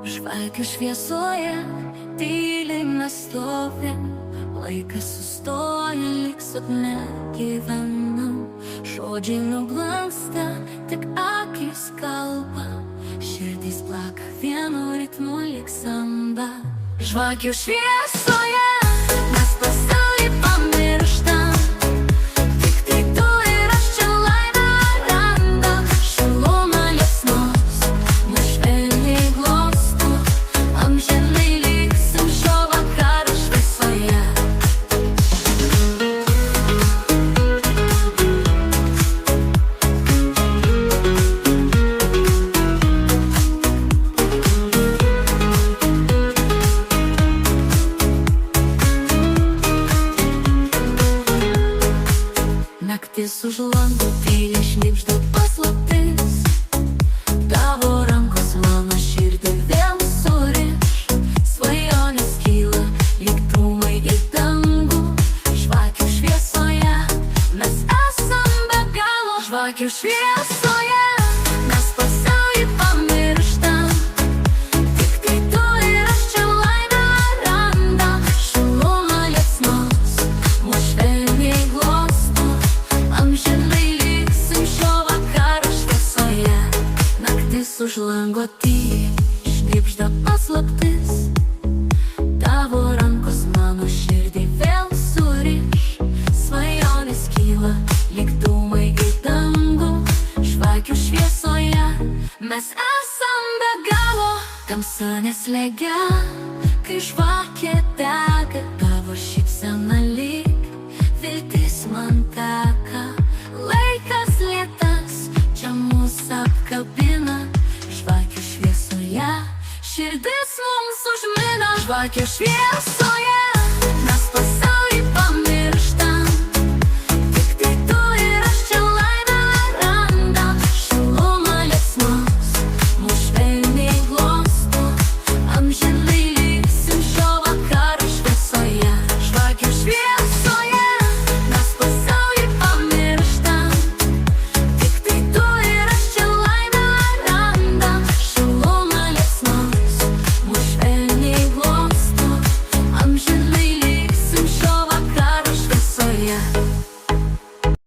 Žvakių šviesoje tyliai mes stovim, laikas sustoja, lyg sapne gyvenam. Žodžiai nuglanksta, tik akys kalba, širdys plaka vienu ritmu lyg samba. Žvakių šviesoje mes pasaulį pamirštam, tik tai tu ir aš čia laimę randam. Šiluma liepsnos mus švelniai glosto, amžinai liksim šio vakaro šviesoje. Naktis už lango tyliai šnibžda paslaptis, tavo rankos mano širdį vėl suriš. Svajonės kyla lyg dūmai į dangų, žvakių šviesoje mes esam be galo. Žvakių šviesoje mes pasaulį pamirštam, tik tai tu ir aš čia laimę randam. Šiluma liepsnos mus švelniai glosto, amžinai liksim šio vakaro šviesoje. Naktis už lango tyliai šnibžda paslaptis, tavo rankos mano širdį vėl suriš. Svajonės kyla lyg dūmai į dangų, žvakių šviesoje mes esam be galo. Tamsa neslegia, kai žvakė dega, tavo šypsena lyg viltis man teka. Laikas lėtas čia mus apkabina, žvakių šviesoje širdis mums užmina. Žvakių šviesoje